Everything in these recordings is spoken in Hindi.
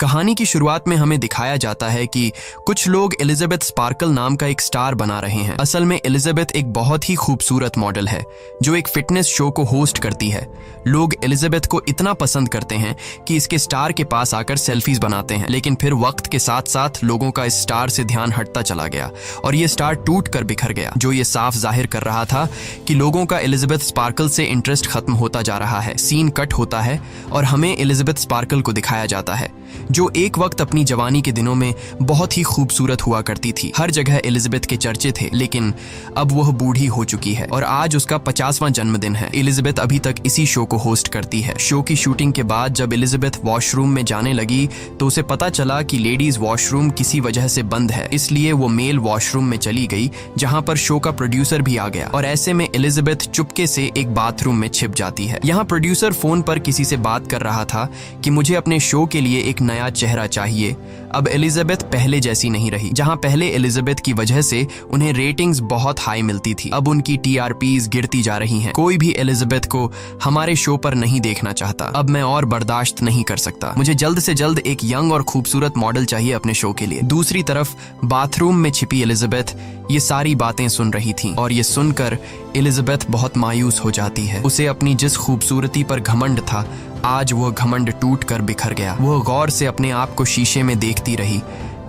कहानी की शुरुआत में हमें दिखाया जाता है कि कुछ लोग एलिजाबेथ स्पार्कल नाम का एक स्टार बना रहे हैं। असल में एलिजाबेथ एक बहुत ही खूबसूरत मॉडल है जो एक फिटनेस शो को होस्ट करती है। लोग एलिजाबेथ को इतना पसंद करते हैं कि इसके स्टार के पास आकर सेल्फीज बनाते हैं, लेकिन फिर वक्त के साथ साथ लोगों का इस स्टार से ध्यान हटता चला गया और ये स्टार टूट कर बिखर गया, जो ये साफ जाहिर कर रहा था कि लोगों का एलिजाबेथ स्पार्कल से इंटरेस्ट खत्म होता जा रहा है। सीन कट होता है और हमें एलिजाबेथ स्पार्कल को दिखाया जाता है जो एक वक्त अपनी जवानी के दिनों में बहुत ही खूबसूरत हुआ करती थी। हर जगह एलिजाबेथ के चर्चे थे, लेकिन अब वह बूढ़ी हो चुकी है और आज उसका 50वां जन्मदिन है। एलिजाबेथ अभी तक इसी शो को होस्ट करती है। शो की शूटिंग के बाद जब एलिजाबेथ वॉशरूम में जाने लगी तो उसे पता चला कि लेडीज वॉशरूम किसी वजह से बंद है, इसलिए वो मेल वॉशरूम में चली गई जहां पर शो का प्रोड्यूसर भी आ गया और ऐसे में एलिजाबेथ चुपके से एक बाथरूम में छिप जाती है। यहाँ प्रोड्यूसर फोन पर किसी से बात कर रहा था कि मुझे अपने शो के लिए एक नया चेहरा चाहिए। अब एलिजाबेथ पहले जैसी नहीं रही। जहां पहले एलिजाबेथ की वजह से उन्हें रेटिंग्स बहुत हाई मिलती थी, अब उनकी टीआरपीज गिरती जा रही हैं। कोई भी एलिजाबेथ को हमारे शो पर नहीं देखना चाहता। अब मैं और बर्दाश्त नहीं कर सकता। मुझे जल्द से जल्द एक यंग और खूबसूरत मॉडल चाहिए अपने शो के लिए। दूसरी तरफ बाथरूम में छिपी एलिजाबेथ ये सारी बातें सुन रही थी और ये सुनकर एलिजाबेथ बहुत मायूस हो जाती है। उसे अपनी जिस खूबसूरती पर घमंड था, आज वह घमंड टूट कर बिखर गया। वह गौर से अपने आप को शीशे में देखती रही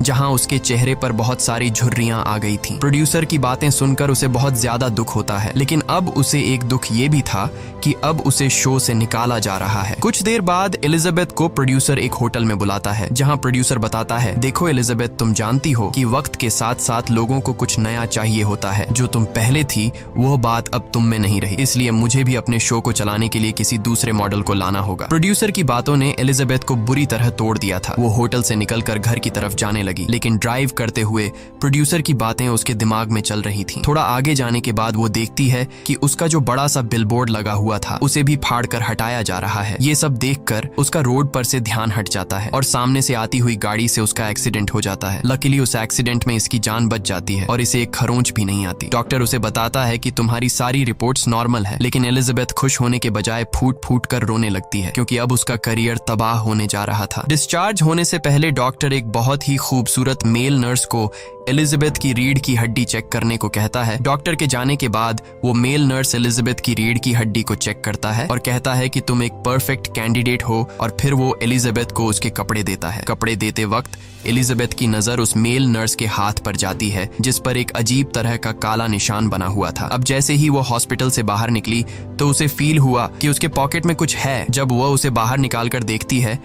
जहां उसके चेहरे पर बहुत सारी झुर्रियां आ गई थीं। प्रोड्यूसर की बातें सुनकर उसे बहुत ज्यादा दुख होता है, लेकिन अब उसे एक दुख ये भी था कि अब उसे शो से निकाला जा रहा है। कुछ देर बाद एलिजाबेथ को प्रोड्यूसर एक होटल में बुलाता है जहां प्रोड्यूसर बताता है, देखो एलिजाबेथ, तुम जानती हो कि वक्त के साथ साथ लोगों को कुछ नया चाहिए होता है। जो तुम पहले थी वो बात अब तुम में नहीं रही, इसलिए मुझे भी अपने शो को चलाने के लिए किसी दूसरे मॉडल को लाना होगा। प्रोड्यूसर की बातों ने एलिजाबेथ को बुरी तरह तोड़ दिया था। वो होटल से निकलकर घर की तरफ जाने लगी, लेकिन ड्राइव करते हुए प्रोड्यूसर की बातें उसके दिमाग में चल रही थीं। थोड़ा आगे जाने के बाद वो देखती है कि उसका जो बड़ा सा बिलबोर्ड लगा हुआ था उसे भी फाड़कर हटाया जा रहा है। ये सब देखकर उसका रोड पर से ध्यान हट जाता है और सामने से आती हुई गाड़ी से उसका एक्सीडेंट हो जाता है। लकीली उस एक्सीडेंट में इसकी जान बच जाती है और इसे एक खरोंच भी नहीं आती। डॉक्टर उसे बताता है कि तुम्हारी सारी रिपोर्ट्स नॉर्मल है, लेकिन एलिजाबेथ खुश होने के बजाय फूट फूट कर रोने लगती है क्योंकि अब उसका करियर तबाह होने जा रहा था। डिस्चार्ज होने से पहले डॉक्टर एक बहुत ही खूबसूरत मेल नर्स को एलिजाबेथ की रीढ़ की हड्डी चेक करने को कहता है। डॉक्टर के जाने के बाद वो मेल नर्स एलिजाबेथ की रीढ़ की हड्डी को चेक करता है और कहता है कि तुम एक परफेक्ट कैंडिडेट हो, और फिर वो एलिजाबेथ को उसके कपड़े देता है। कपड़े देते वक्त एलिजाबेथ की नजर उस मेल नर्स के हाथ पर जाती है जिस पर एक अजीब तरह का काला निशान बना हुआ था। अब जैसे ही वो हॉस्पिटल से बाहर निकली तो उसे फील हुआ कि उसके पॉकेट में कुछ है। जब वह उसे बाहर निकाल कर देखती है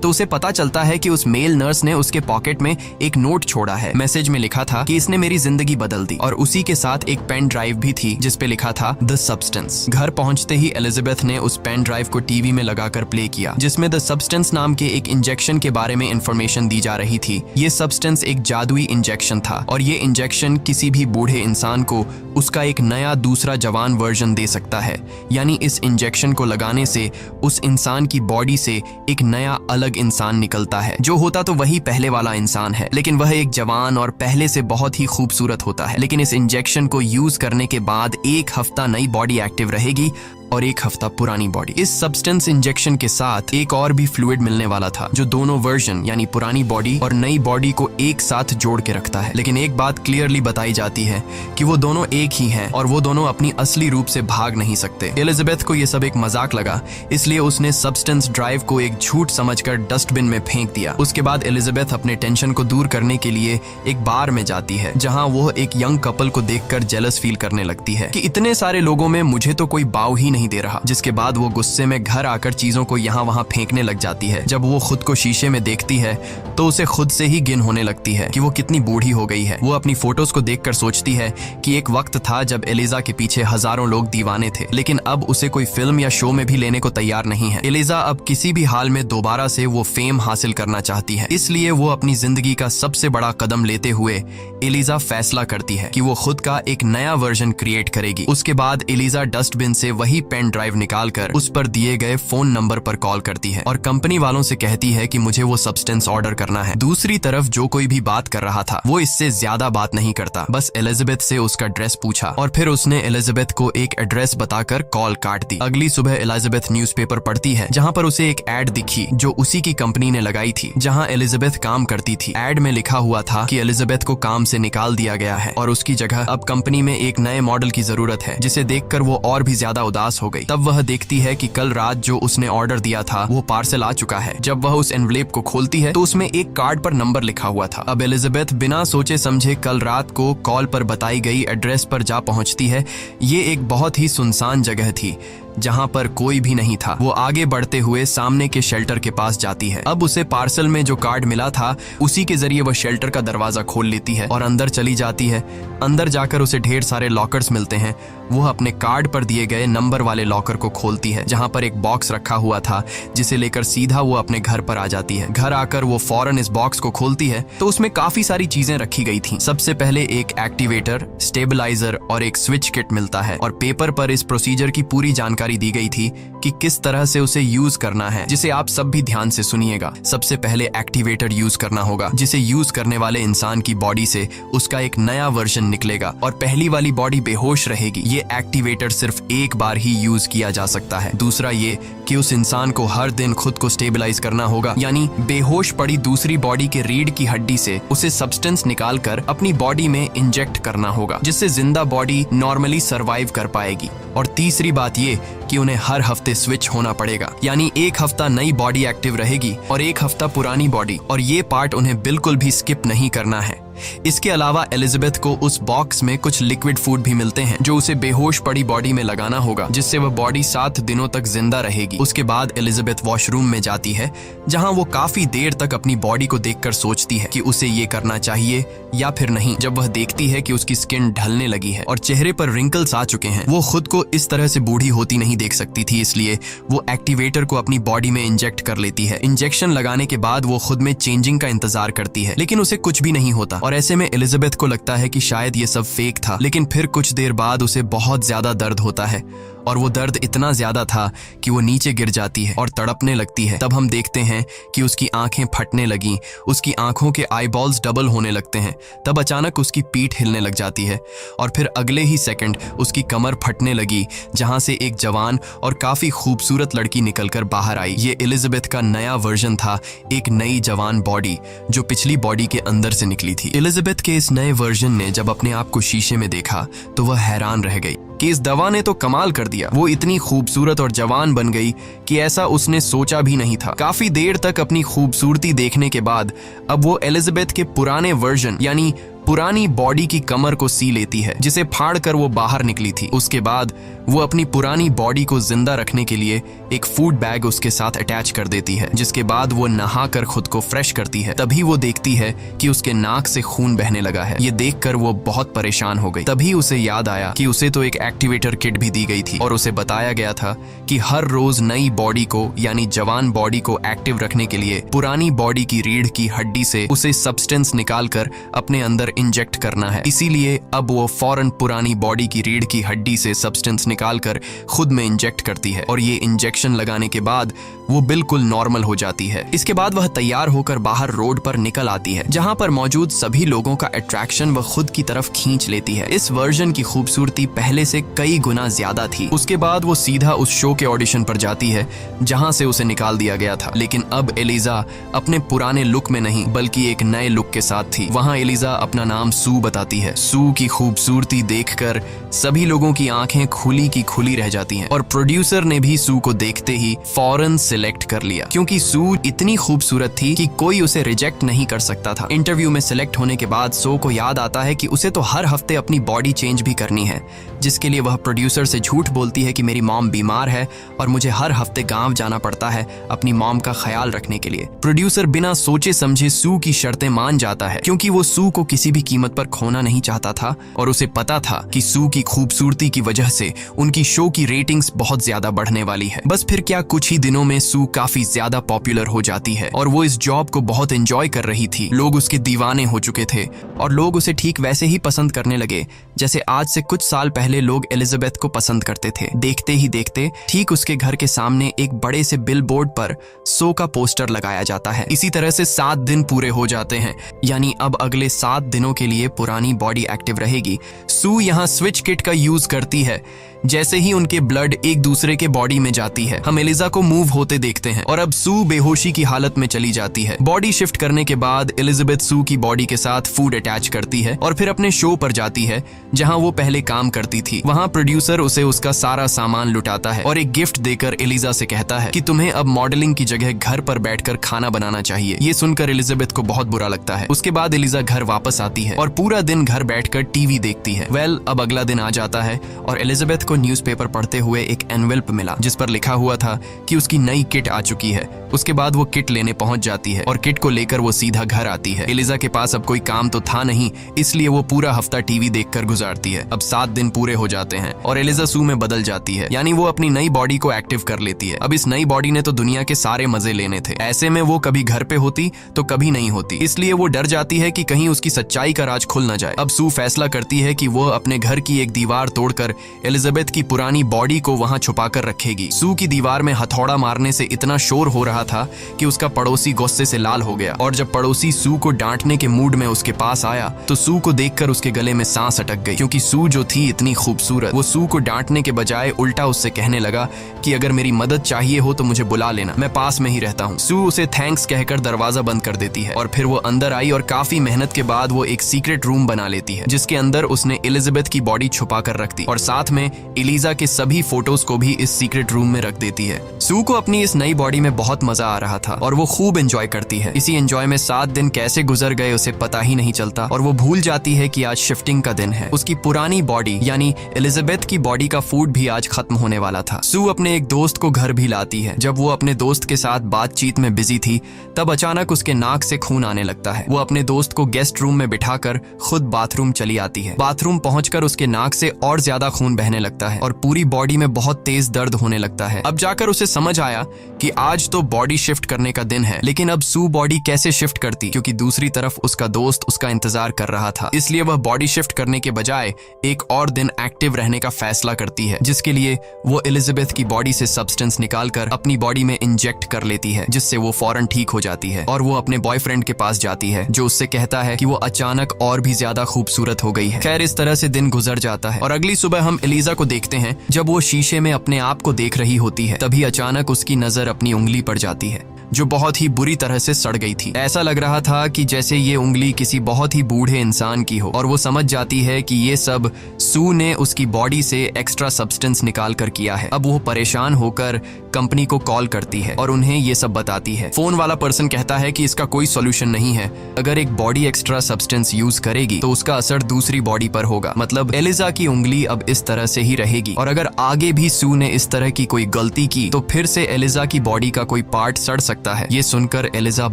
तो उसे पता चलता है कि उस मेल नर्स ने उसके पॉकेट में एक नोट छोड़ा है। मैसेज में लिखा था कि इसने मेरी जिंदगी बदल दी, और उसी के साथ एक पेन ड्राइव भी थी जिस पे लिखा था द सब्सटेंस। घर पहुंचते ही एलिजाबेथ ने उस पेन ड्राइव को टीवी में लगाकर प्ले किया जिसमें द सब्सटेंस नाम के एक इंजेक्शन के बारे में इंफॉर्मेशन दी जा रही थी। ये सब्सटेंस एक जादुई इंजेक्शन था और ये इंजेक्शन किसी भी बूढ़े इंसान को उसका एक नया दूसरा जवान वर्जन दे सकता है। यानी इस इंजेक्शन को लगाने से उस इंसान की बॉडी से एक नया अलग इंसान निकलता है। जो होता तो वही पहले वाला इंसान है, लेकिन वह एक जवान और पहले से बहुत ही खूबसूरत होता है। लेकिन इस इंजेक्शन को यूज करने के बाद एक हफ्ता नई बॉडी एक्टिव रहेगी और एक हफ्ता पुरानी बॉडी। इस सब्सटेंस इंजेक्शन के साथ एक और भी फ्लूइड मिलने वाला था जो दोनों वर्जन यानी पुरानी बॉडी और नई बॉडी को एक साथ जोड़ के रखता है। लेकिन एक बात क्लियरली बताई जाती है कि वो दोनों एक ही हैं और वो दोनों अपनी असली रूप से भाग नहीं सकते। एलिजाबेथ को ये सब एक मजाक लगा, इसलिए उसने सब्सटेंस ड्राइव को एक झूठ समझकर डस्टबिन में फेंक दिया। उसके बाद एलिजाबेथ अपने टेंशन को दूर करने के लिए एक बार में जाती है जहाँ वो एक यंग कपल को देखकर जेलस फील करने लगती है कि इतने सारे लोगों में मुझे तो कोई बाव ही नहीं दे रहा। जिसके बाद वो गुस्से में घर आकर चीजों को यहाँ वहाँ फेंकने लग जाती है। जब वो खुद को शीशे में देखती है तो उसे खुद से ही घिन होने लगती है कि वो कितनी बूढ़ी हो गई है। वो अपनी फोटोज को देखकर सोचती है कि एक वक्त था जब एलिजा के पीछे हजारों लोग दीवाने थे, लेकिन अब उसे कोई फिल्म या शो में भी लेने को तैयार नहीं है। एलिजा अब किसी भी हाल में दोबारा से वो फेम हासिल करना चाहती है, इसलिए वो अपनी जिंदगी का सबसे बड़ा कदम लेते हुए एलिजा फैसला करती है कि वो खुद का एक नया वर्जन क्रिएट करेगी। उसके बाद एलिजा डस्टबिन से वही पेन ड्राइव निकालकर उस पर दिए गए फोन नंबर पर कॉल करती है और कंपनी वालों से कहती है कि मुझे वो सब्सटेंस ऑर्डर करना है। दूसरी तरफ जो कोई भी बात कर रहा था वो इससे ज्यादा बात नहीं करता, बस एलिजाबेथ से उसका एड्रेस पूछा और फिर उसने एलिजाबेथ को एक एड्रेस बताकर कॉल काट दी। अगली सुबह एलिजाबेथ न्यूज़पेपर पढ़ती है जहाँ पर उसे एक एड दिखी जो उसी की कंपनी ने लगाई थी जहाँ एलिजाबेथ काम करती थी। एड में लिखा हुआ था कि एलिजाबेथ को काम से निकाल दिया गया है और उसकी जगह अब कंपनी में एक नए मॉडल की जरूरत है, जिसे देखकर वो और भी ज्यादा उदास हो गई। तब वह देखती है कि कल रात जो उसने ऑर्डर दिया था वो पार्सल आ चुका है। जब वह उस एनवलेप को खोलती है तो उसमें एक कार्ड पर नंबर लिखा हुआ था। अब एलिजाबेथ बिना सोचे समझे कल रात को कॉल पर बताई गई एड्रेस पर जा पहुंचती है। ये एक बहुत ही सुनसान जगह थी जहां पर कोई भी नहीं था। वो आगे बढ़ते हुए सामने के शेल्टर के पास जाती है। अब उसे पार्सल में जो कार्ड मिला था उसी के जरिए वह शेल्टर का दरवाजा खोल लेती है और अंदर चली जाती है। अंदर जाकर उसे ढेर सारे लॉकर्स मिलते हैं। वह अपने कार्ड पर दिए गए नंबर वाले लॉकर को खोलती है जहां पर एक बॉक्स रखा हुआ था, जिसे लेकर सीधा वो अपने घर पर आ जाती है। घर आकर वो फौरन इस बॉक्स को खोलती है तो उसमें काफी सारी चीजें रखी गई थी। सबसे पहले एक एक्टिवेटर, स्टेबलाइजर और एक स्विच किट मिलता है और पेपर पर इस प्रोसीजर की पूरी जानकारी दी गई थी कि किस तरह से उसे यूज करना है, जिसे आप सब भी ध्यान से सुनिएगा। सबसे पहले एक्टिवेटर यूज करना होगा, जिसे यूज करने वाले इंसान की बॉडी से उसका एक नया वर्जन निकलेगा और पहली वाली बॉडी बेहोश रहेगी। ये एक्टिवेटर सिर्फ एक बार ही यूज किया जा सकता है। दूसरा ये कि उस इंसान को हर दिन खुद को स्टेबलाइज करना होगा, यानी बेहोश पड़ी दूसरी बॉडी के रीढ़ की हड्डी से उसे सब्सटेंस निकालकर अपनी बॉडी में इंजेक्ट करना होगा, जिससे जिंदा बॉडी नॉर्मली सर्वाइव कर पाएगी। और तीसरी बात ये कि उन्हें हर हफ्ते स्विच होना पड़ेगा, यानी एक हफ्ता नई बॉडी एक्टिव रहेगी और एक हफ्ता पुरानी बॉडी, और ये पार्ट उन्हें बिल्कुल भी स्किप नहीं करना है। इसके अलावा एलिजाबेथ को उस बॉक्स में कुछ लिक्विड फूड भी मिलते हैं जो उसे बेहोश पड़ी बॉडी में लगाना होगा, जिससे वह बॉडी 7 दिनों तक जिंदा रहेगी। उसके बाद एलिजाबेथ वॉशरूम में जाती है जहां वो काफी देर तक अपनी बॉडी को देखकर सोचती है कि उसे ये करना चाहिए या फिर नहीं। जब वह देखती है कि उसकी स्किन ढलने लगी है और चेहरे पर रिंकल्स आ चुके हैं, वो खुद को इस तरह से बूढ़ी होती नहीं देख सकती थी, इसलिए वो एक्टिवेटर को अपनी बॉडी में इंजेक्ट कर लेती है। इंजेक्शन लगाने के बाद वो खुद में चेंजिंग का इंतजार करती है, लेकिन उसे कुछ भी नहीं होता और ऐसे में एलिजाबेथ को लगता है कि शायद ये सब फेक था। लेकिन फिर कुछ देर बाद उसे बहुत ज्यादा दर्द होता है और वो दर्द इतना ज्यादा था कि वो नीचे गिर जाती है और तड़पने लगती है। तब हम देखते हैं कि उसकी आंखें फटने लगी, उसकी आंखों के आईबॉल्स डबल होने लगते हैं। तब अचानक उसकी पीठ हिलने लग जाती है और फिर अगले ही सेकंड उसकी कमर फटने लगी, जहां से एक जवान और काफी खूबसूरत लड़की निकलकर बाहर आई। ये एलिजाबेथ का नया वर्जन था, एक नई जवान बॉडी जो पिछली बॉडी के अंदर से निकली थी। एलिजाबेथ के इस नए वर्जन ने जब अपने आप को शीशे में देखा तो वह हैरान रह गई कि इस दवा ने तो कमाल कर दिया। वो इतनी खूबसूरत और जवान बन गई कि ऐसा उसने सोचा भी नहीं था। काफी देर तक अपनी खूबसूरती देखने के बाद अब वो एलिजाबेथ के पुराने वर्जन यानी पुरानी बॉडी की कमर को सी लेती है, जिसे फाड़कर वो बाहर निकली थी। उसके बाद वो अपनी पुरानी बॉडी को जिंदा रखने के लिए एक फूड बैग उसके साथ अटैच कर देती है, जिसके बाद वो नहाकर खुद को फ्रेश करती है। तभी वो देखती है कि उसके नाक से खून बहने लगा है। ये देखकर वो बहुत परेशान हो गई। तभी उसे याद आया कि उसे तो एक एक्टिवेटर किट भी दी गई थी और उसे बताया गया था कि हर रोज नई बॉडी को यानी जवान बॉडी को एक्टिव रखने के लिए पुरानी बॉडी की रीढ़ की हड्डी से उसे सब्सटेंस निकालकर अपने अंदर इंजेक्ट करना है। इसीलिए अब वो फौरन पुरानी बॉडी की रीढ़ की हड्डी से सब्सटेंस निकालकर खुद में इंजेक्ट करती है और ये इंजेक्शन लगाने के बाद वो बिल्कुल नॉर्मल हो जाती है। इसके बाद वह तैयार होकर बाहर रोड पर निकल आती है, जहां पर मौजूद सभी लोगों का अट्रैक्शन वह खुद की तरफ खींच लेती है। इस वर्जन की खूबसूरती पहले से कई गुना ज्यादा थी। उसके बाद वो सीधा उस शो के ऑडिशन पर जाती है जहां से उसे निकाल दिया गया था। लेकिन अब एलिजा अपने पुराने लुक में नहीं बल्कि एक नए लुक के साथ थी। वहां एलिजा अपना नाम सू बताती है। सू की खूबसूरती देखकर सभी लोगों की आंखें खुली की खुली रह जाती हैं और प्रोड्यूसर ने भी सू को देखते ही फौरन सिलेक्ट कर लिया, क्योंकि सू इतनी खूबसूरत थी कि कोई उसे रिजेक्ट नहीं कर सकता था। इंटरव्यू में सिलेक्ट होने के बाद सो को याद आता है कि उसे तो हर हफ्ते अपनी बॉडी चेंज भी करनी है, जिसके लिए वह प्रोड्यूसर से झूठ बोलती है कि मेरी मॉम बीमार है और मुझे हर हफ्ते गांव जाना पड़ता है अपनी मॉम का ख्याल रखने के लिए। प्रोड्यूसर बिना सोचे समझे सू की शर्तें मान जाता है, क्योंकि वो सू को किसी भी कीमत पर खोना नहीं चाहता था और उसे पता था कि सू की खूबसूरती की वजह से उनकी शो की रेटिंग्स बहुत ज्यादा बढ़ने वाली है। बस फिर क्या, कुछ ही दिनों में सू काफी ज्यादा पॉपुलर हो जाती है और वो इस जॉब को बहुत एंजॉय कर रही थी। लोग उसके दीवाने हो चुके थे और लोग उसे ठीक वैसे ही पसंद करने लगे जैसे आज से कुछ साल पहले पहले लोग एलिजाबेथ को पसंद करते थे। देखते ही देखते ठीक उसके घर के सामने एक बड़े से बिलबोर्ड पर सो का पोस्टर लगाया जाता है। इसी तरह से 7 दिन पूरे हो जाते हैं, यानी अब अगले 7 दिनों के लिए पुरानी बॉडी एक्टिव रहेगी। सू यहाँ स्विच किट का यूज करती है। जैसे ही उनके ब्लड एक दूसरे के बॉडी में जाती है, हम एलिजा को मूव होते देखते हैं और अब सू बेहोशी की हालत में चली जाती है। बॉडी शिफ्ट करने के बाद एलिजाबेथ सू की बॉडी के साथ फूड अटैच करती है और फिर अपने शो पर जाती है जहां वो पहले काम करती थी। वहां प्रोड्यूसर उसे उसका सारा सामान लुटाता है और एक गिफ्ट देकर एलिजा से कहता है कि तुम्हें अब मॉडलिंग की जगह घर पर बैठकर खाना बनाना चाहिए। ये सुनकर एलिजाबेथ को बहुत बुरा लगता है। उसके बाद एलिजा घर वापस आती है और पूरा दिन घर बैठकर टीवी देखती है। अब अगला दिन आ जाता है और एलिजाबेथ को न्यूज़पेपर पढ़ते हुए एक एनवेल्प मिला जिस पर लिखा हुआ था कि उसकी नई किट आ चुकी है। उसके बाद वो किट लेने पहुंच जाती है और किट को लेकर वो सीधा घर आती है। एलिजा के पास अब कोई काम तो था नहीं, इसलिए वो पूरा हफ्ता टीवी देखकर गुजारती है। अब 7 दिन पूरे हो जाते हैं और एलिजा सू में बदल जाती है, यानी वो अपनी नई बॉडी को एक्टिव कर लेती है। अब इस नई बॉडी ने तो दुनिया के सारे मजे लेने थे। ऐसे में वो कभी घर पे होती तो कभी नहीं होती, इसलिए वो डर जाती है कि कहीं उसकी सच्चाई का राज खुल न जाए। अब सू फैसला करती है कि वो अपने घर की एक दीवार तोड़कर एलिजाबेथ की पुरानी बॉडी को वहां छुपाकर रखेगी। सू की दीवार में हथौड़ा मारने से इतना शोर हो रहा था कि उसका पड़ोसी गुस्से से लाल हो गया और जब पड़ोसी सू को डांटने के मूड में उसके पास आया तो सू को देखकर उसके गले में सांस अटक गई, क्योंकि सू जो थी इतनी खूबसूरत। वो सू को डांटने के बजाय उल्टा उससे कहने लगा कि अगर मेरी मदद चाहिए हो तो मुझे बुला लेना, मैं पास में ही रहता हूँ। सू उसे थैंक्स कहकर दरवाजा बंद कर देती है और फिर वो अंदर आई और काफी मेहनत के बाद वो एक सीक्रेट रूम बना लेती है जिसके अंदर उसने एलिजाबेथ की बॉडी छुपा कर रख दी और साथ में एलिजा के सभी फोटोज को भी इस सीक्रेट रूम में रख देती है। सू को अपनी इस नई बॉडी में बहुत मजा आ रहा था और वो खूब एंजॉय करती है। इसी एंजॉय में 7 दिन कैसे गुजर गए उसे पता ही नहीं चलता और वो भूल जाती है कि आज शिफ्टिंग का दिन है। उसकी पुरानी बॉडी यानी एलिजाबेथ की बॉडी का फूड भी आज खत्म होने वाला था। सू अपने एक दोस्त को घर भी लाती है। जब वो अपने दोस्त के साथ बातचीत में बिजी थी तब अचानक उसके नाक से खून आने लगता है। वो अपने दोस्त को गेस्ट रूम में बिठाकर खुद बाथरूम चली आती है। बाथरूम पहुंचकर उसके नाक से और ज्यादा खून बहने लगता है और पूरी बॉडी में बहुत तेज दर्द होने लगता है। अब जाकर उसे समझ आया कि आज तो बॉडी शिफ्ट करने का दिन है, लेकिन अब सू बॉडी कैसे शिफ्ट करती, क्योंकि दूसरी तरफ उसका दोस्त उसका इंतजार कर रहा था। इसलिए वह बॉडी शिफ्ट करने के बजाय एक और दिन एक्टिव रहने का फैसला करती है, जिसके लिए वो एलिजाबेथ की बॉडी से सब्सटेंस निकालकर अपनी बॉडी में इंजेक्ट कर लेती है, जिससे वो फौरन ठीक हो जाती है और वो अपने बॉयफ्रेंड के पास जाती है जो उससे कहता है कि वो अचानक और भी ज्यादा खूबसूरत हो गई है। खैर, इस तरह से दिन गुजर जाता है और अगली सुबह हम एलिजा को देखते हैं। जब वो शीशे में अपने आप को देख रही होती है तभी अचानक उसकी नजर अपनी उंगली पर जाती है जो बहुत ही बुरी तरह से सड़ गई थी। ऐसा लग रहा था कि जैसे ये उंगली किसी बहुत ही बूढ़े इंसान की हो और वो समझ जाती है कि ये सब सू ने उसकी बॉडी से एक्स्ट्रा सब्सटेंस निकाल कर किया है। अब वो परेशान होकर कंपनी को कॉल करती है और उन्हें ये सब बताती है। फोन वाला पर्सन कहता है कि इसका कोई सॉल्यूशन नहीं है। अगर एक बॉडी एक्स्ट्रा सब्सटेंस यूज करेगी तो उसका असर दूसरी बॉडी पर होगा, मतलब एलिजा की उंगली अब इस तरह से ही रहेगी और अगर आगे भी सू ने इस तरह की कोई गलती की तो फिर से एलिजा की बॉडी का कोई पार्ट सड़ सकता है। ये सुनकर एलिजा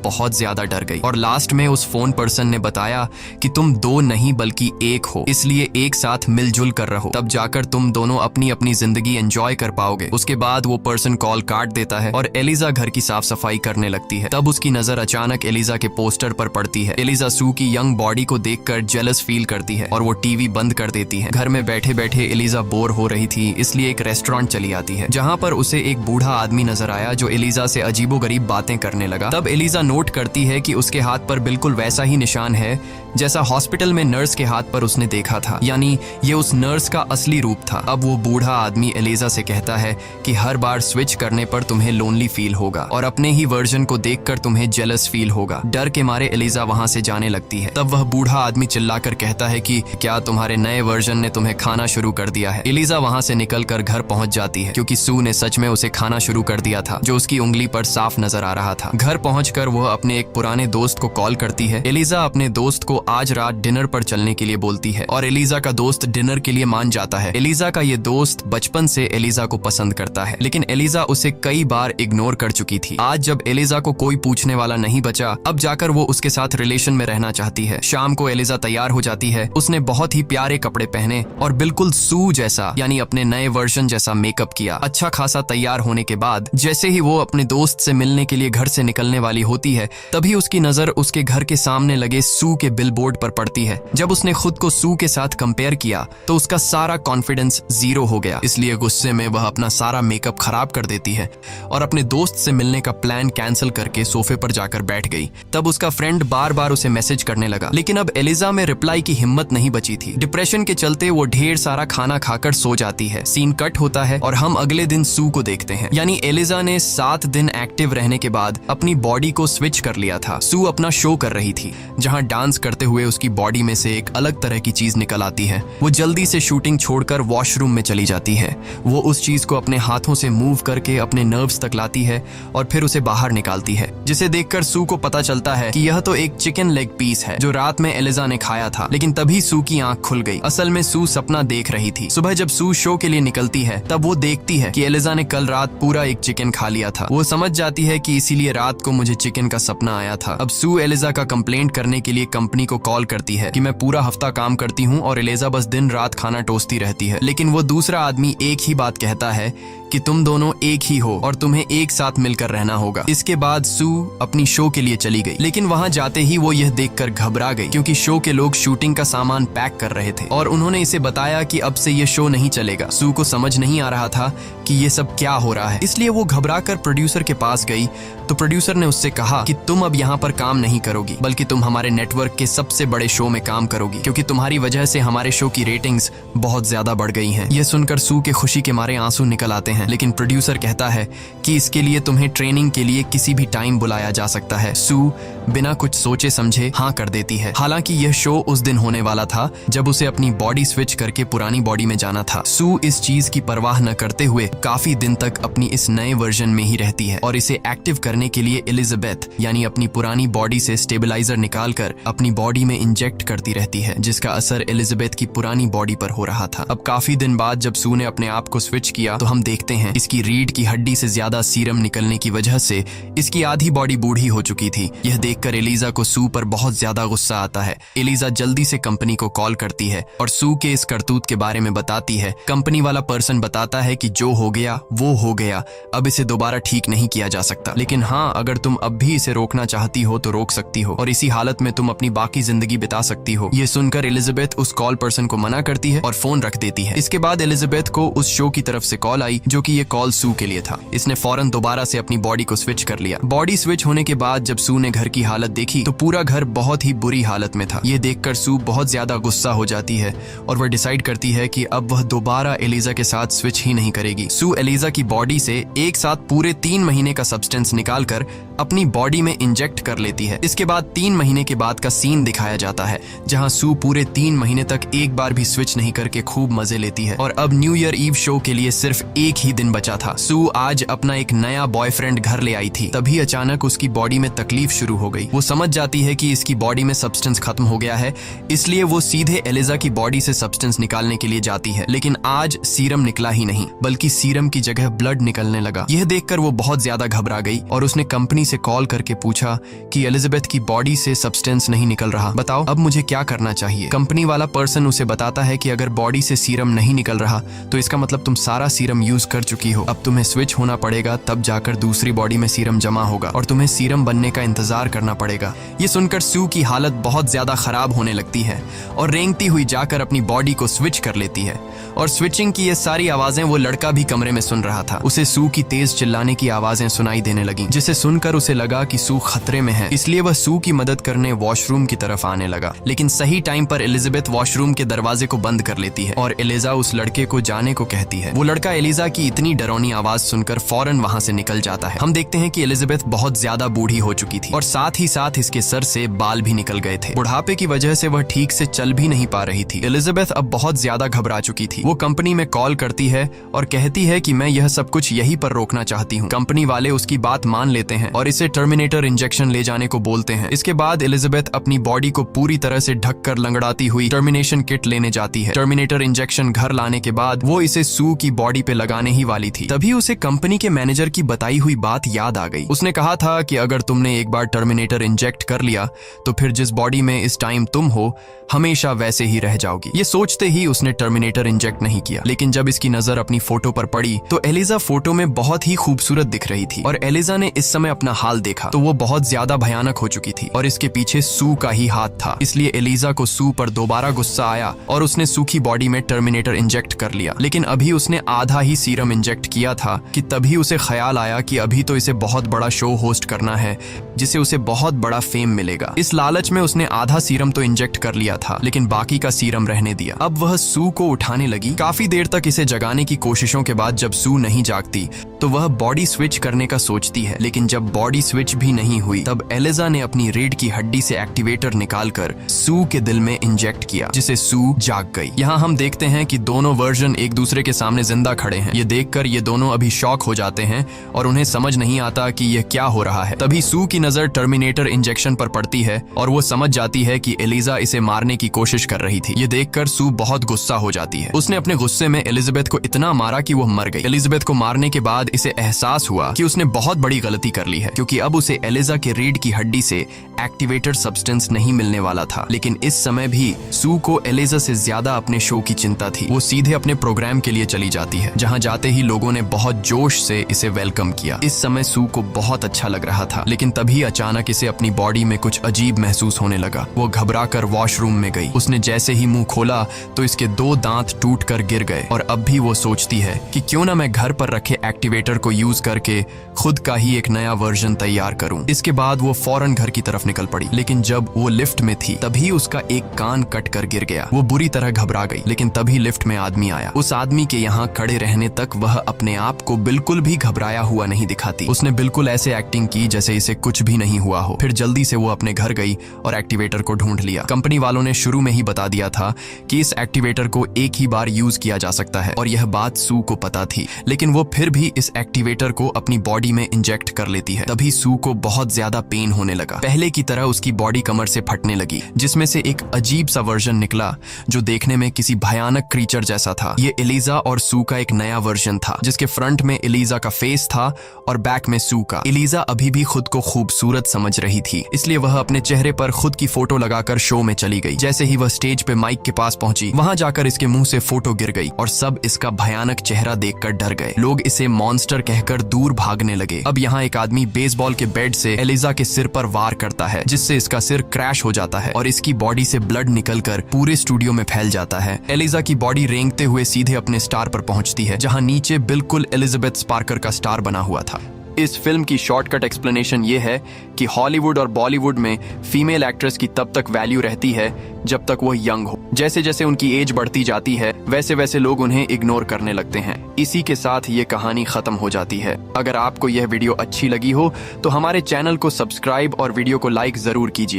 बहुत ज्यादा डर गई और लास्ट में उस फोन पर्सन ने बताया कि तुम 2 नहीं बल्कि 1 हो, इसलिए एक साथ मिलजुल कर रहो, तब जाकर तुम दोनों अपनी अपनी जिंदगी एंजॉय कर पाओगे। उसके बाद वो पर्सन कॉल काट देता है और एलिजा घर की साफ सफाई करने लगती है। तब उसकी नजर अचानक एलिजा के पोस्टर पर पड़ती है। एलिजा सू की यंग बॉडी को देखकर जेलस फील करती है और वो टीवी बंद कर देती है। घर में बैठे बैठे एलिजा बोर हो रही थी, इसलिए एक रेस्टोरेंट चली आती है जहाँ पर उसे एक बूढ़ा आदमी नजर आया जो एलिजा से अजीबोगरीब बातें करने लगा। तब एलिजा नोट करती है कि उसके हाथ पर बिल्कुल वैसा ही निशान है जैसा हॉस्पिटल में नर्स के हाथ पर उसने देखा था, यानी ये उस नर्स का असली रूप था। अब वो बूढ़ा आदमी एलिजा से कहता है कि हर बार स्विच करने पर तुम्हें लोनली फील होगा और अपने ही वर्जन को देखकर तुम्हें जेलस फील होगा। डर के मारे एलिजा वहां से जाने लगती है। तब वह बूढ़ा आदमी चिल्लाकर कहता है कि क्या तुम्हारे नए वर्जन ने तुम्हें खाना शुरू कर दिया है। एलिजा वहां से निकलकर घर पहुंच जाती है क्योंकि सू ने सच में उसे खाना शुरू कर दिया था जो उसकी उंगली पर साफ नजर आ रहा था। घर पहुंचकर वह अपने एक पुराने दोस्त को कॉल करती है। एलिजा अपने दोस्त को आज रात डिनर पर चलने के लिए बोलती है और एलिजा का दोस्त डिनर के लिए मान जाता है। एलिजा का ये दोस्त बचपन से एलिजा को पसंद करता है, लेकिन एलिजा उसे कई बार इग्नोर कर चुकी थी। आज जब एलिजा को कोई पूछने वाला नहीं बचा, अब जाकर वो उसके साथ रिलेशन में रहना चाहती है। शाम को एलिजा तैयार हो जाती है। उसने बहुत ही प्यारे कपड़े पहने और बिल्कुल सू जैसा यानी अपने नए वर्जन जैसा मेकअप किया। अच्छा खासा तैयार होने के बाद जैसे ही वो अपने दोस्त से मिलने के लिए घर से निकलने वाली होती है, तभी उसकी नजर उसके घर के सामने लगे सू के बिलबोर्ड पर पड़ती है। जब उसने खुद को सू के साथ कंपेयर किया तो उसका सारा कॉन्फिडेंस जीरो हो गया। इसलिए गुस्से में वह अपना सारा मेकअप खराब कर देती है और अपने दोस्त से मिलने का प्लान कैंसिल करके सोफे पर जाकर बैठ गई। तब उसका फ्रेंड बार बार उसे मैसेज करने लगा, लेकिन अब एलिजा में रिप्लाई की हिम्मत नहीं बची थी। डिप्रेशन के चलते वो ढेर सारा खाना खाकर सो जाती है। सीन कट होता है और हम अगले दिन सू को देखते हैं। यानी एलिजा ने 7 दिन एक्टिव रहने के बाद अपनी बॉडी को स्विच कर लिया था। सू अपना शो कर रही थी, जहां डांस करते हुए उसकी बॉडी में से एक अलग तरह की चीज निकल आती है। वो जल्दी से शूटिंग छोड़कर वॉशरूम में चली जाती है। वो उस चीज को अपने हाथों से मूव करके अपने नर्व्स तक लाती है और फिर उसे बाहर निकालती है, जिसे देखकर सू को पता चलता है कि यह तो एक चिकन लेग पीस है जो रात में एलिजा ने खाया था। लेकिन तभी सू की आंख खुल गई। असल में सू सपना देख रही थी। सुबह जब सू शो के लिए निकलती है तब वो देखती है कि एलिजा ने कल रात पूरा एक चिकन खा लिया था। वो समझ जाती है कि इसीलिए रात को मुझे चिकन का सपना आया था। अब सू एलिजा का कंप्लेंट करने के लिए कंपनी को कॉल करती है कि मैं पूरा हफ्ता काम करती हूँ और एलिजा बस दिन रात खाना टोसती रहती है। लेकिन वो दूसरा आदमी एक ही बात कहता है कि तुम दोनों एक ही हो और तुम्हें एक साथ मिलकर रहना होगा। इसके बाद सू अपनी शो के लिए चली गई, लेकिन वहां जाते ही वो यह देखकर घबरा गई क्योंकि शो के लोग शूटिंग का सामान पैक कर रहे थे और उन्होंने इसे बताया कि अब से ये शो नहीं चलेगा। सू को समझ नहीं आ रहा था कि ये सब क्या हो रहा है, इसलिए वो घबराकर प्रोड्यूसर के पास गई तो प्रोड्यूसर ने उससे कहा कि तुम अब यहाँ पर काम नहीं करोगी, बल्कि तुम हमारे नेटवर्क के सबसे बड़े शो में काम करोगी, क्योंकि तुम्हारी वजह से हमारे शो की रेटिंग्स बहुत ज्यादा बढ़ गई हैं। यह सुनकर सू के खुशी के मारे आंसू निकल आते हैं, लेकिन प्रोड्यूसर कहता है कि इसके लिए तुम्हें ट्रेनिंग के लिए किसी भी टाइम बुलाया जा सकता है। सू बिना कुछ सोचे समझे हाँ कर देती है। हालांकि यह शो उस दिन होने वाला था जब उसे अपनी बॉडी स्विच करके पुरानी बॉडी में जाना था। सू इस चीज की परवाह न करते हुए काफी दिन तक अपनी इस नए वर्जन में ही रहती है और इसे एक्टिव करने के लिए एलिजाबेथ यानी अपनी पुरानी बॉडी से स्टेबलाइजर निकालकर अपनी बॉडी में इंजेक्ट करती रहती है, जिसका असर एलिजाबेथ की पुरानी बॉडी पर हो रहा था। अब काफी दिन बाद जब सू ने अपने आप को स्विच किया तो हम देखते हैं इसकी रीढ़ की हड्डी से ज्यादा सीरम निकलने की वजह से इसकी आधी बॉडी बूढ़ी हो चुकी थी। यह देखकर एलिजा को सू पर बहुत ज्यादा गुस्सा आता है। एलिजा जल्दी से कंपनी को कॉल करती है और सू के इस करतूत के बारे में बताती है। कंपनी वाला पर्सन बताता है कि जो हो गया वो हो गया, अब इसे दोबारा ठीक नहीं किया जा सकता, लेकिन हाँ अगर तुम अब भी इसे रोकना चाहती हो तो रोक सकती हो और इसी हालत में तुम अपनी बाकी जिंदगी बिता सकती हो। ये सुनकर एलिजाबेथ उस कॉल पर्सन को मना करती है और फोन रख देती है। इसके बाद एलिजाबेथ को उस शो की तरफ से कॉल आई जो कि ये कॉल सू के लिए था। इसने फौरन दोबारा से अपनी बॉडी को स्विच कर लिया। बॉडी स्विच होने के बाद जब सू ने घर की हालत देखी तो पूरा घर बहुत ही बुरी हालत में था। ये देखकर सू बहुत ज्यादा गुस्सा हो जाती है और वह डिसाइड करती है कि अब वह दोबारा एलिजा के साथ स्विच ही नहीं करेगी। सू एलिजा की बॉडी से एक साथ पूरे 3 महीने का सब्सटेंस निकालकर अपनी बॉडी में इंजेक्ट कर लेती है। इसके बाद 3 महीने के बाद का सीन दिखाया जाता है जहां सू पूरे 3 महीने तक एक बार भी स्विच नहीं करके खूब मजे लेती है और अब न्यू ईयर ईव शो के लिए सिर्फ एक ही दिन बचा था। सू आज अपना एक नया बॉयफ्रेंड घर ले आई थी, तभी अचानक उसकी बॉडी में तकलीफ शुरू हो गई। वो समझ जाती है कि इसकी बॉडी में सब्सटेंस खत्म हो गया है, इसलिए वो सीधे एलिजा की बॉडी से सब्सटेंस निकालने के लिए जाती है। लेकिन आज सीरम निकला ही नहीं, बल्कि सीरम की जगह ब्लड निकलने लगा। यह देखकर वो बहुत ज्यादा घबरा गई और उसने कंपनी से कॉल करके पूछा कि एलिजाबेथ की बॉडी से सब्सटेंस नहीं निकल रहा, बताओ अब मुझे क्या करना चाहिए। कंपनी वाला पर्सन उसे बताता है कि अगर बॉडी से सीरम नहीं निकल रहा तो इसका मतलब तुम सारा सीरम यूज कर चुकी हो। अब तुम्हें स्विच होना पड़ेगा, तब जाकर दूसरी बॉडी में सीरम जमा होगा और तुम्हें सीरम बनने का इंतजार करना पड़ेगा। ये सुनकर सू की हालत बहुत ज्यादा खराब होने लगती है और रेंगती हुई जाकर अपनी बॉडी को स्विच कर लेती है और स्विचिंग की ये सारी आवाजें वो लड़का भी कमरे में सुन रहा था। उसे सू की तेज चिल्लाने की आवाजें सुनाई देने लगी, जिसे सुनकर उसे लगा कि सू खतरे में है, इसलिए वह सू की मदद करने वॉशरूम की तरफ आने लगा। लेकिन सही टाइम पर एलिजाबेथ वॉशरूम के दरवाजे को बंद कर लेती है और एलिजा उस लड़के को जाने को कहती है। वो लड़का एलिजा की इतनी डरावनी आवाज सुनकर फौरन वहां से निकल जाता है। हम देखते हैं कि एलिजाबेथ बहुत ज्यादा बूढ़ी हो चुकी थी और साथ ही साथ इसके सर से बाल भी निकल गए थे। बुढ़ापे की वजह से वह ठीक से चल भी नहीं पा रही थी। एलिजाबेथ अब बहुत ज्यादा घबरा चुकी थी। वो कंपनी में कॉल करती है और कहती है कि मैं यह सब कुछ यहीं पर रोकना चाहती हूँ। कंपनी वाले उसकी बात मान लेते हैं और इसे टर्मिनेटर इंजेक्शन ले जाने को बोलते हैं। इसके बाद एलिजाबेथ अपनी बॉडी को पूरी तरह से ढककर लंगड़ाती हुई टर्मिनेशन किट लेने जाती है। टर्मिनेटर इंजेक्शन घर लाने के बाद वो इसे सू की बॉडी पे लगाने ही वाली थी, तभी उसे कंपनी के मैनेजर की बताई हुई बात याद आ गई। उसने कहा था कि अगर तुमने एक बार टर्मिनेटर टर्मिनेटर इंजेक्ट कर लिया तो फिर जिस बॉडी में इस टाइम तुम हो हमेशा वैसे ही रह जाओगी। ये सोचते ही उसने टर्मिनेटर इंजेक्ट नहीं किया। लेकिन जब इसकी नजर अपनी फोटो पर पड़ी तो एलिजा फोटो में बहुत ही खूबसूरत दिख रही थी और एलिजा ने इस समय अपना हाल देखा तो वो बहुत ज्यादा भयानक हो चुकी थी और इसके पीछे सू का ही हाथ था। इसलिए एलिजा को सू पर दोबारा गुस्सा आया और उसने सू की बॉडी में टर्मिनेटर इंजेक्ट कर लिया। लेकिन अभी उसने आधा ही सीरम इंजेक्ट किया था कि तभी उसे ख्याल आया कि अभी तो इसे बहुत बड़ा शो होस्ट करना है जिसे उसे बहुत बड़ा फेम मिलेगा। इस लालच में उसने आधा सीरम तो इंजेक्ट कर लिया था लेकिन बाकी का सीरम रहने दिया। अब वह सू को उठाने लगी। काफी देर तक इसे जगाने की कोशिशों के बाद जब सू नहीं जागती तो वह बॉडी स्विच करने का सोचती है। लेकिन जब बॉडी स्विच भी नहीं हुई तब एलिजा ने अपनी रीढ़ की हड्डी से एक्टिवेटर निकालकर सू के दिल में इंजेक्ट किया जिसे सू जाग गई। यहाँ हम देखते हैं कि दोनों वर्जन एक दूसरे के सामने जिंदा खड़े हैं। ये देखकर ये दोनों अभी शॉक हो जाते हैं और उन्हें समझ नहीं आता कि यह क्या हो रहा है। तभी सू की नजर टर्मिनेटर इंजेक्शन पर पड़ती है और वो समझ जाती है कि एलिजा इसे मारने की कोशिश कर रही थी। ये देखकर सू बहुत गुस्सा हो जाती है। उसने अपने गुस्से में एलिजाबेथ को इतना मारा कि वो मर गई। एलिजाबेथ को मारने के बाद इसे एहसास हुआ कि उसने बहुत बड़ी गलती कर ली है क्योंकि अब उसे एलिजा के रीढ़ की हड्डी से एक्टिवेटर सब्सटेंस नहीं मिलने वाला था। लेकिन इस समय भी सू को एलिजा से ज्यादा अपने शो की चिंता थी। वो सीधे अपने प्रोग्राम के लिए चली जाती है जहां जाते ही लोगों ने बहुत जोश से इसे वेलकम किया। इस समय सू को बहुत अच्छा लग रहा था लेकिन तभी अचानक इसे अपनी बॉडी में कुछ अजीब महसूस होने लगा। वो घबराकर वॉशरूम में गई। उसने जैसे ही मुंह खोला तो इसके 2 दांत टूटकर गिर गए और अब भी वो सोचती है कि क्यों ना मैं घर पर रखे एक्टिवेटर को यूज करके खुद का ही एक नया वर्जन तैयार करूं। इसके बाद वो फौरन घर की तरफ निकल पड़ी। लेकिन जब वो लिफ्ट में थी तभी उसका एक कान कट कर गिर गया। वो बुरी तरह घबरा गई। लेकिन तभी लिफ्ट में आदमी आया। उस आदमी के यहाँ खड़े रहने तक वह अपने आप को बिल्कुल भी घबराया हुआ नहीं दिखाती। उसने बिल्कुल ऐसे एक्टिंग की जैसे इसे कुछ भी नहीं हुआ हो। फिर जल्दी से वो अपने घर गई और एक्टिवेटर को ढूंढ लिया। कंपनी वालों ने शुरू में ही बता दिया था कि इस एक्टिवेटर को एक ही बार यूज किया जा सकता है और यह बात सू को पता थी। लेकिन वो फिर भी इस एक्टिवेटर को अपनी बॉडी में इंजेक्ट कर लेती है। तभी सू को बहुत ज्यादा पेन होने लगा। पहले की तरह उसकी बॉडी कमर से फटने लगी जिसमें से एक अजीब सा वर्जन निकला जो देखने में किसी भयानक क्रीचर जैसा था। ये एलिजा और सू का एक नया वर्जन था जिसके फ्रंट में एलिजा का फेस था और बैक में सू का। एलिजा अभी भी खुद को खूबसूरत समझ रही थी इसलिए वह अपने चेहरे पर खुद की फोटो लगाकर शो में चली गई। जैसे ही वह स्टेज पे माइक के पास पहुंची वहां जाकर इसके मुंह से फोटो गिर गई और सब इसका भयानक चेहरा देखकर डर गए। लोग इसे मॉन्स्टर कहकर दूर भागने लगे। अब यहाँ एक आदमी बेसबॉल के बैट से एलिजा के सिर पर वार करता है जिससे इसका सिर क्रैश हो जाता है और इसकी बॉडी से ब्लड निकलकर पूरे स्टूडियो में फैल जाता है। एलिजा की बॉडी रेंगते हुए सीधे अपने स्टार पर पहुंचती है जहां नीचे बिल्कुल एलिजाबेथ स्पार्कर का स्टार बना हुआ था। इस फिल्म की शॉर्टकट एक्सप्लेनेशन ये है कि हॉलीवुड और बॉलीवुड में फीमेल एक्ट्रेस की तब तक वैल्यू रहती है जब तक वो यंग हो। जैसे जैसे उनकी एज बढ़ती जाती है वैसे वैसे लोग उन्हें इग्नोर करने लगते हैं। इसी के साथ ये कहानी खत्म हो जाती है। अगर आपको यह वीडियो अच्छी लगी हो तो हमारे चैनल को सब्सक्राइब और वीडियो को लाइक जरूर कीजिए।